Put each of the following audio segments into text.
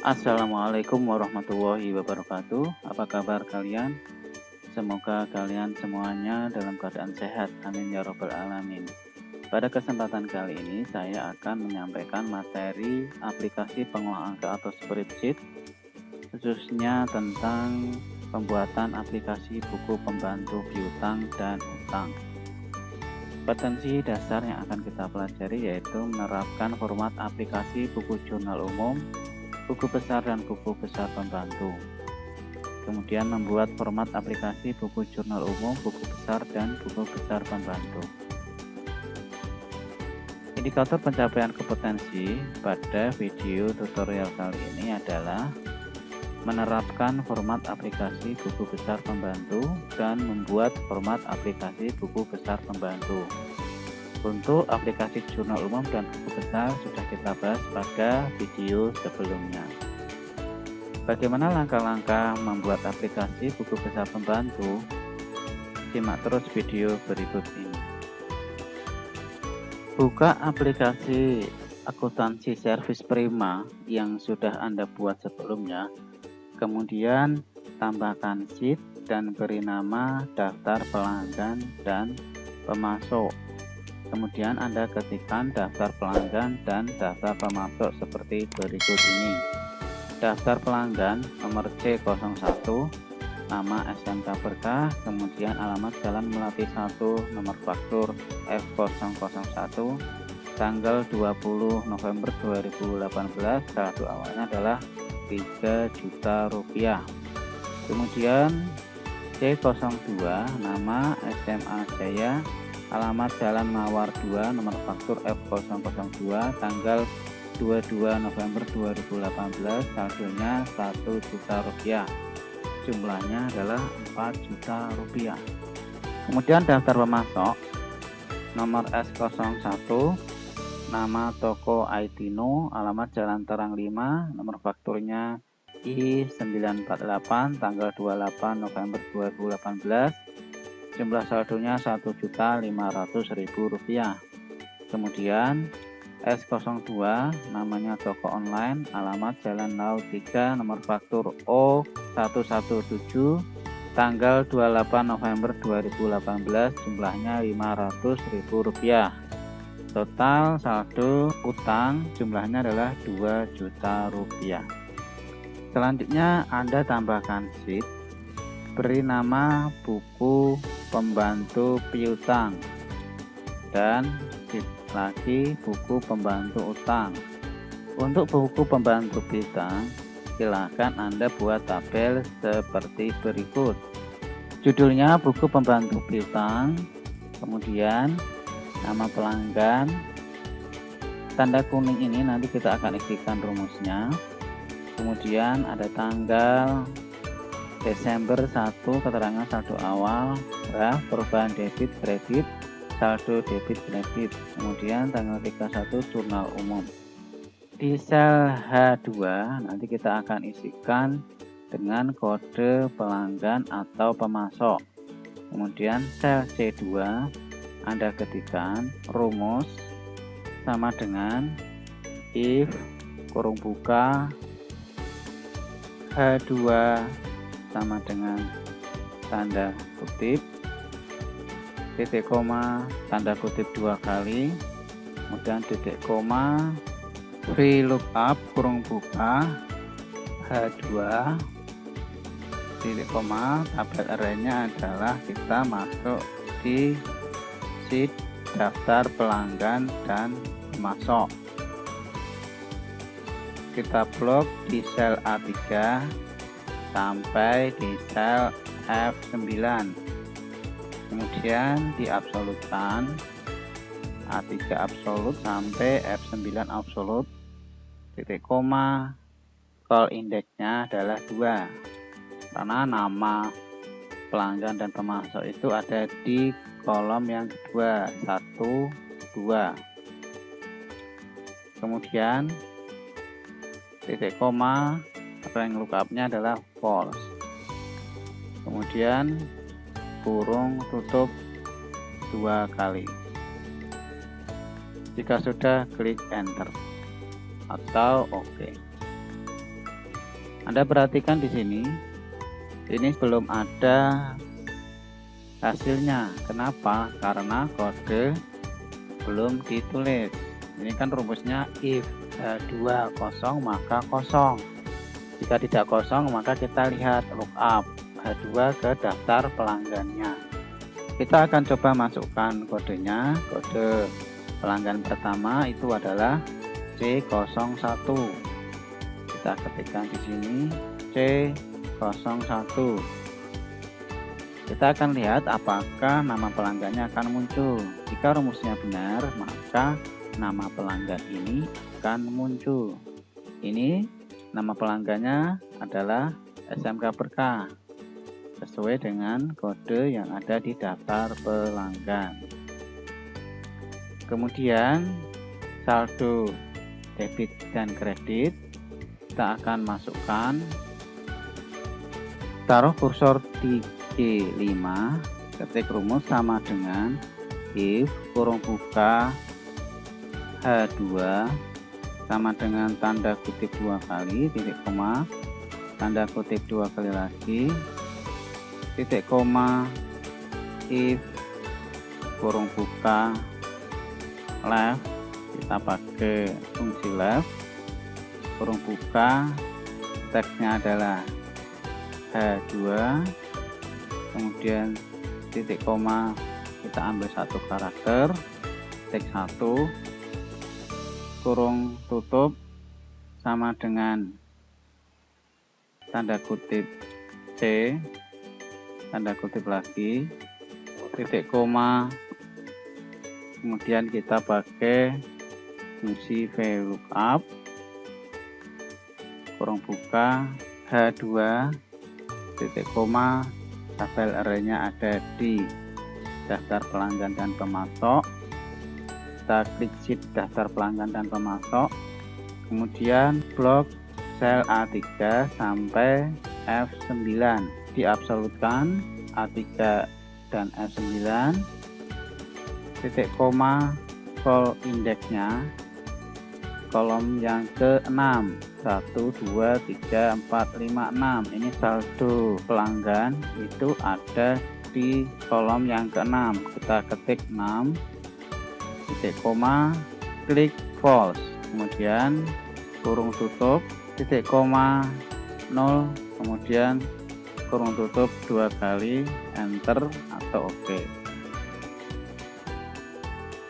Assalamualaikum warahmatullahi wabarakatuh. Apa kabar kalian? Semoga kalian semuanya dalam keadaan sehat. Amin ya robbal alamin. Pada kesempatan kali ini saya akan menyampaikan materi aplikasi pengolah angka atau spreadsheet, khususnya tentang pembuatan aplikasi buku pembantu piutang dan utang. Kompetensi dasar yang akan kita pelajari yaitu menerapkan format aplikasi buku jurnal umum, buku besar dan buku besar pembantu. Kemudian membuat format aplikasi buku jurnal umum, buku besar dan buku besar pembantu. Indikator pencapaian kompetensi pada video tutorial kali ini adalah menerapkan format aplikasi buku besar pembantu dan membuat format aplikasi buku besar pembantu. Untuk aplikasi jurnal umum dan buku besar sudah kita bahas pada video sebelumnya. Bagaimana langkah-langkah membuat aplikasi buku besar pembantu? Simak terus video berikut ini. Buka aplikasi akuntansi servis Prima yang sudah Anda buat sebelumnya. Kemudian tambahkan sheet dan beri nama daftar pelanggan dan pemasok. Kemudian Anda ketikkan daftar pelanggan dan daftar pemasok seperti berikut ini. Daftar pelanggan nomor C01, nama SMK Berkah, kemudian alamat Jalan Melati 1, nomor faktur F001, tanggal 20 November 2018, saldo awalnya adalah 3 juta rupiah. Kemudian C02, nama SMA Jaya, alamat Jalan Mawar 2, nomor faktur F002, tanggal 22 November 2018, saldonya 1 juta rupiah. Jumlahnya adalah 4 juta rupiah. Kemudian daftar pemasok nomor S01, nama toko Aitino, alamat Jalan Terang 5, nomor fakturnya I948, tanggal 28 November 2018, jumlah saldonya Rp1.500.000. Kemudian S02, namanya toko online, alamat Jalan Laut 3, nomor faktur O117, tanggal 28 November 2018, jumlahnya Rp500.000. Total saldo utang jumlahnya adalah 2 juta rupiah. Selanjutnya Anda tambahkan sheet, beri nama buku pembantu piutang, dan sheet lagi buku pembantu utang. Untuk buku pembantu piutang, silakan Anda buat tabel seperti berikut. Judulnya buku pembantu piutang, kemudian nama pelanggan, tanda kuning ini nanti kita akan isikan rumusnya. Kemudian ada tanggal Desember 1, keterangan saldo awal, perubahan debit kredit, saldo debit kredit. Kemudian tanggal 31 jurnal umum. Di sel H2 nanti kita akan isikan dengan kode pelanggan atau pemasok. Kemudian sel C2 Anda ketikkan rumus sama dengan if kurung buka H2 sama dengan tanda kutip, titik koma, tanda kutip 2 kali, kemudian titik koma, VLOOKUP kurung buka H2, titik koma, tabel arraynya adalah kita masuk di sheet daftar pelanggan dan pemasok. Kita blok di sel A3 sampai di sel F9. Kemudian di absolutan A3 absolut sampai F9 absolut, titik koma, call indeksnya adalah 2 karena nama pelanggan dan pemasok itu ada di kolom yang kedua, 1, 2. Kemudian titik koma, rank lookupnya adalah false. Kemudian kurung tutup 2 kali. Jika sudah, klik enter atau OK. Anda perhatikan di sini, ini belum ada hasilnya. Kenapa? Karena kode belum ditulis. Ini kan rumusnya if H2 kosong maka kosong. Jika tidak kosong maka kita lihat lookup H2 ke daftar pelanggannya. Kita akan coba masukkan kodenya. Kode pelanggan pertama itu adalah C01. Kita ketikkan di sini C01. Kita akan lihat apakah nama pelanggannya akan muncul. Jika rumusnya benar, maka nama pelanggan ini akan muncul. Ini nama pelanggannya adalah SMK Berkah, sesuai dengan kode yang ada di daftar pelanggan. Kemudian saldo debit dan kredit kita akan masukkan, taruh kursor di G5, ketik rumus sama dengan if kurung buka H2 sama dengan tanda kutip 2 kali, titik koma, tanda kutip 2 kali lagi, titik koma, if kurung buka left, kita pakai fungsi left, kurung buka, teksnya adalah H2, kemudian titik koma, kita ambil satu karakter, teks 1, kurung tutup sama dengan tanda kutip C, tanda kutip lagi, titik koma, kemudian kita pakai fungsi VLOOKUP, kurung buka H2, titik koma, tabel arraynya ada di daftar pelanggan dan pemasok. Kita klik sheet daftar pelanggan dan pemasok, kemudian blok sel A3 sampai F9 diabsolutkan, A3 dan F9, titik koma, call indeksnya kolom yang ke-6, 1, 2, 3, 4, 5, 6. Ini saldo pelanggan itu ada di kolom yang ke-6. Kita ketik 6, titik koma, klik false, kemudian kurung tutup, titik koma, 0, kemudian kurung tutup 2 kali, enter atau OK.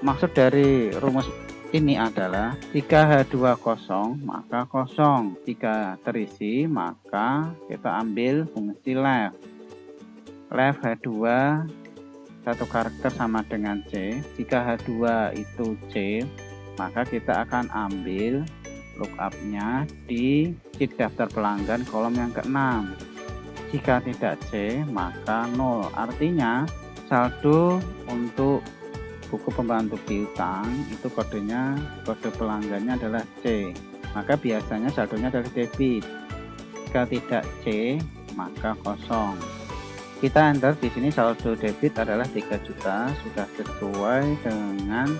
Maksud dari rumus ini adalah jika H2 kosong maka kosong, jika terisi maka kita ambil fungsi left. Left H2 satu karakter sama dengan C. Jika H2 itu C, maka kita akan ambil lookupnya di sheet daftar pelanggan kolom yang ke-6. Jika tidak C maka 0, artinya saldo untuk buku pembantu piutang itu kodenya, kode pelanggannya adalah C, maka biasanya saldonya adalah debit. Jika tidak C maka kosong. Kita enter di sini saldo debit adalah 3 juta, sudah sesuai dengan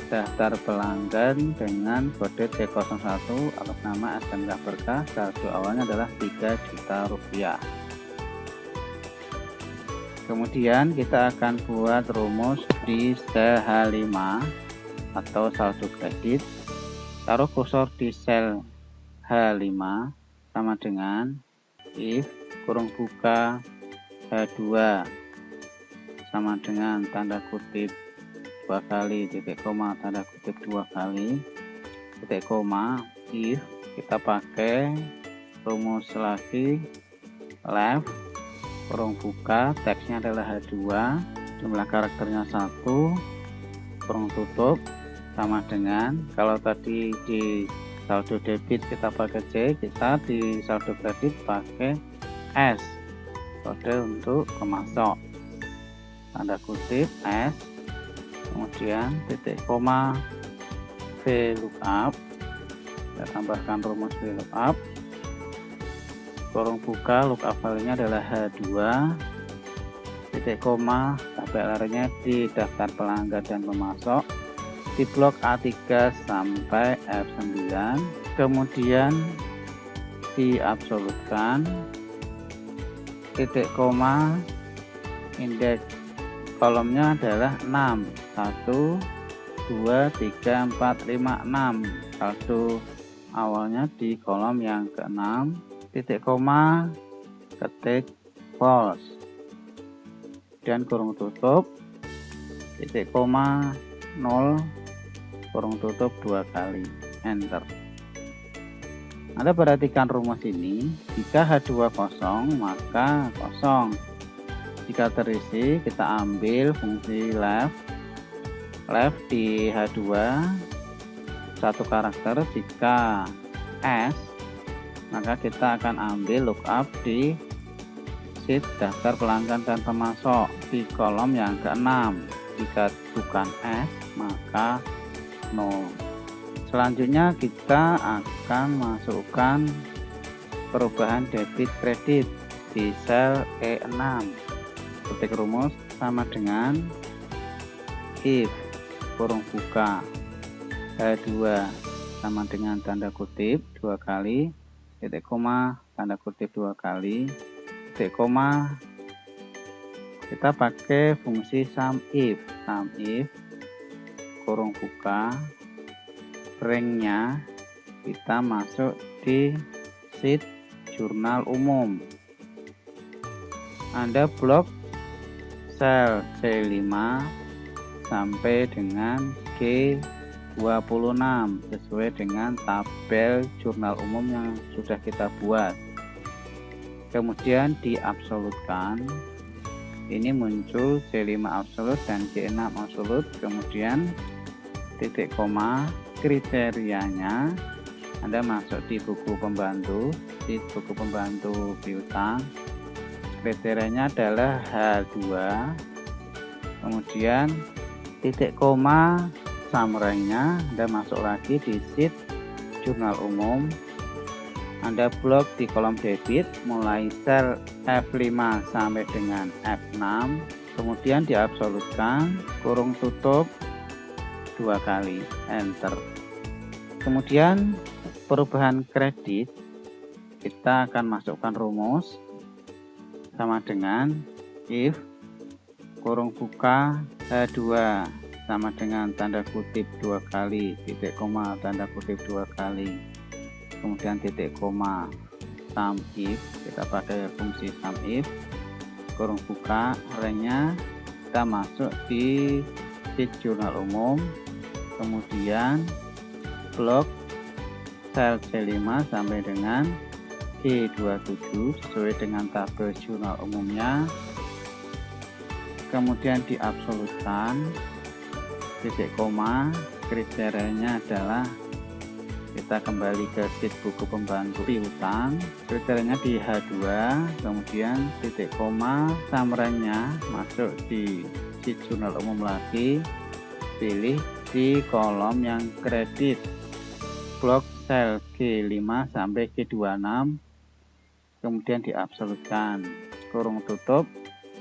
daftar pelanggan dengan kode C01 atas nama SMK Berkah. Saldo awalnya adalah 3 juta rupiah. Kemudian kita akan buat rumus di sel H5 atau saldo kredit. Taruh kursor di sel H5 sama dengan if kurung buka H2 sama dengan tanda kutip 2 kali, titik koma, tanda kutip 2 kali, titik koma, if, kita pakai rumus lagi left, kurung buka, teksnya adalah H2, jumlah karakternya 1, kurung tutup, sama dengan, kalau tadi di saldo debit kita pakai C, kita di saldo kredit pakai S, kode untuk pemasok, tanda kutip S, kemudian titik koma, VLOOKUP, kita tambahkan rumus VLOOKUP, kurung buka, lookup filenya adalah H2, titik koma, tabel arraynya di daftar pelanggan dan pemasok, di blok A3 sampai F9, kemudian diabsolutkan, titik koma, indeks kolomnya adalah 6, 1, 2, 3, 4, 5, 6. Saldo awalnya di kolom yang ke-6, titik koma, ketik false, dan kurung tutup, titik koma, 0, kurung tutup 2 kali, enter. Anda perhatikan rumus ini, jika H2 kosong maka kosong. Jika terisi kita ambil fungsi left di H2 satu karakter. Jika S maka kita akan ambil lookup di sheet daftar pelanggan dan pemasok di kolom yang ke-6. Jika bukan S maka 0. Selanjutnya kita akan masukkan perubahan debit kredit di sel E6. Ketik rumus sama dengan if kurung buka H2 sama dengan tanda kutip 2 kali, titik koma, tanda kutip 2 kali, titik koma. Kita pakai fungsi sum if kurung buka, ranknya kita masuk di sheet jurnal umum. Anda blok sel C5 sampai dengan G26 sesuai dengan tabel jurnal umum yang sudah kita buat. Kemudian diabsolutkan. Ini muncul C5 absolut dan G6 absolut. Kemudian titik koma, kriterianya Anda masuk di buku pembantu, di buku pembantu piutang. Kriterianya adalah H2, kemudian titik koma, summary-nya Anda masuk lagi di sheet jurnal umum. Anda blok di kolom debit mulai sel F5 sampai dengan F6, kemudian diabsolutkan, kurung tutup 2 kali, enter. Kemudian perubahan kredit kita akan masukkan rumus sama dengan if kurung buka H2 sama dengan tanda kutip 2 kali, titik koma, tanda kutip 2 kali, kemudian titik koma, sum if, kita pakai fungsi sum if, kurung buka, ranknya kita masuk di sheet jurnal umum, kemudian blok sel C5 sampai dengan G27 sesuai dengan tabel jurnal umumnya, kemudian diabsolutkan, titik koma, kriterianya adalah kita kembali ke sheet buku pembantu piutang, kriterianya di H2, kemudian titik koma, summary-nya masuk di sheet jurnal umum lagi, pilih di kolom yang kredit, blok sel G5 sampai G26, kemudian diabsolutkan, kurung tutup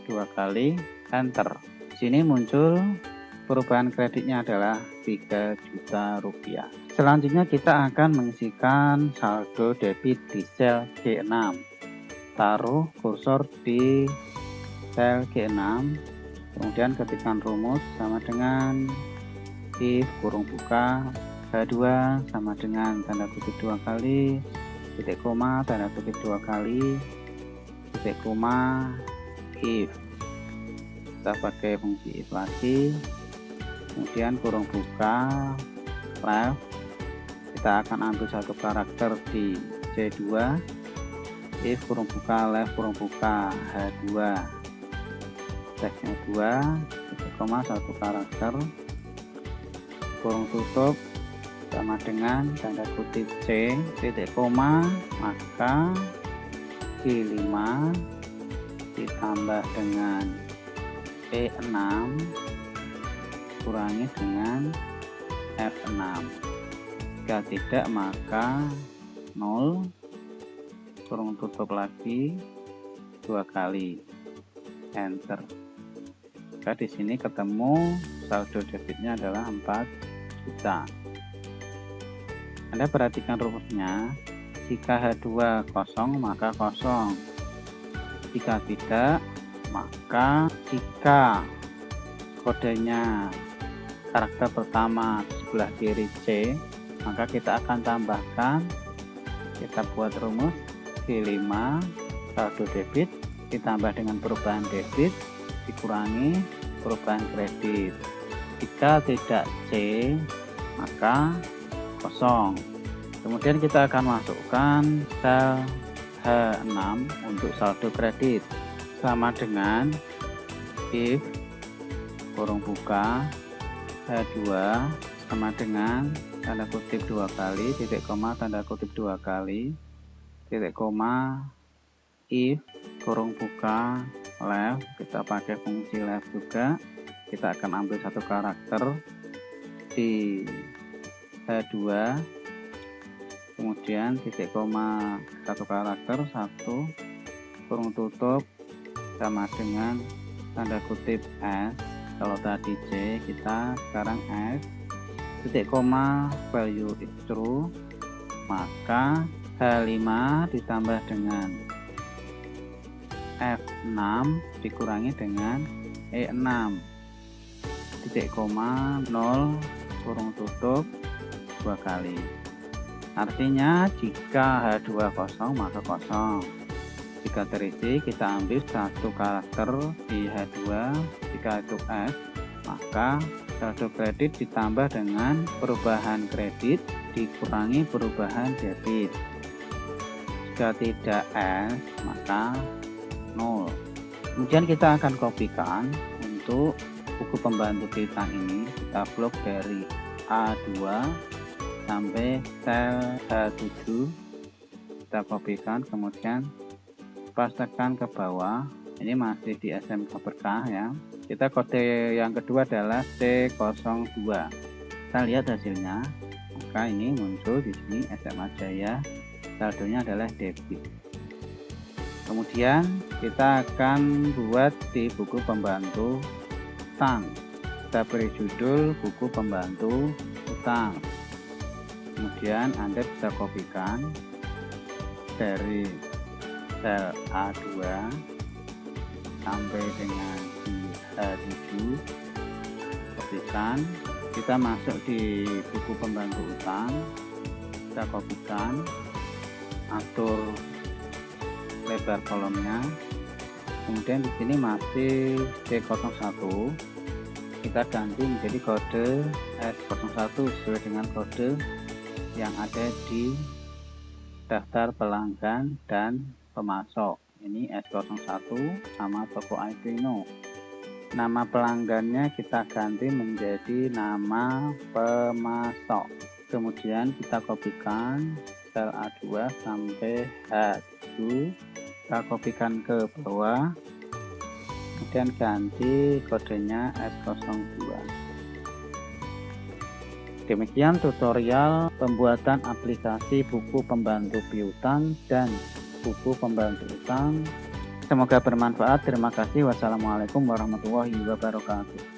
2 kali, enter. Sini muncul perubahan kreditnya adalah 3 juta rupiah. Selanjutnya kita akan mengisikan saldo debit di sel G6. Taruh kursor di sel G6, kemudian ketikkan rumus sama dengan if kurung buka H2 sama dengan tanda kutip 2 kali, titik koma, tanda kutip 2 kali, titik koma, if. Kita pakai fungsi if lagi, kemudian kurung buka left, kita akan ambil satu karakter di C2, if kurung buka left kurung buka H2, teksnya 2, titik koma, satu karakter, kurung tutup sama dengan tanda kutip C, titik koma, maka G5 ditambah dengan E6 kurangi dengan F6. Jika tidak maka 0, kurung tutup lagi 2 kali, enter. Maka di sini ketemu saldo debitnya adalah 4 juta. Anda perhatikan rumusnya, Jika H2 kosong maka kosong. Jika tidak, maka jika kodenya karakter pertama sebelah kiri C, maka kita akan tambahkan, kita buat rumus G5 saldo debit ditambah dengan perubahan debit dikurangi perubahan kredit. Jika tidak C, maka kosong. Kemudian kita akan masukkan sel H6 untuk saldo kredit, sama dengan if kurung buka H2 sama dengan tanda kutip 2 kali, titik koma tanda kutip 2 kali, titik koma if kurung buka left, kita pakai fungsi left juga. Kita akan ambil satu karakter di H2, kemudian titik koma satu karakter, satu kurung tutup sama dengan tanda kutip S. Kalau tadi C, kita sekarang S, titik koma value is true, maka H5 ditambah dengan F6 dikurangi dengan E6, titik koma 0 kurung tutup 2 kali. Artinya jika H2 kosong maka kosong. Jika terisi, kita ambil satu karakter di H2, jika itu S, maka saldo kredit ditambah dengan perubahan kredit dikurangi perubahan debit. Jika tidak S, maka 0. Kemudian kita akan kopikan untuk buku pembantu piutang ini, kita blok dari A2 sampai sel H7, kita kopikan, kemudian pastekan ke bawah. Ini masih di SMK Berkah ya. Kita kode yang kedua adalah C02. Kita lihat hasilnya, maka ini muncul di sini SMA Jaya, saldonya adalah debit. Kemudian kita akan buat di buku pembantu utang. Kita beri judul buku pembantu utang. Kemudian Anda bisa kopikan dari sel A2 sampai dengan di H7, kopikan. Kita masuk di buku pembantu utang, kita kopikan, atur lebar kolomnya. Kemudian di sini masih C01, kita ganti menjadi kode S01 sesuai dengan kode yang ada di daftar pelanggan dan pemasok. Ini S01 sama toko Aegrino. Nama pelanggannya kita ganti menjadi nama pemasok. Kemudian kita kopikan sel A2 sampai H7, kita kopikan ke bawah, kemudian ganti kodenya S02. Demikian tutorial pembuatan aplikasi buku pembantu piutang dan buku pembantu utang. Semoga bermanfaat. Terima kasih. Wassalamualaikum warahmatullahi wabarakatuh.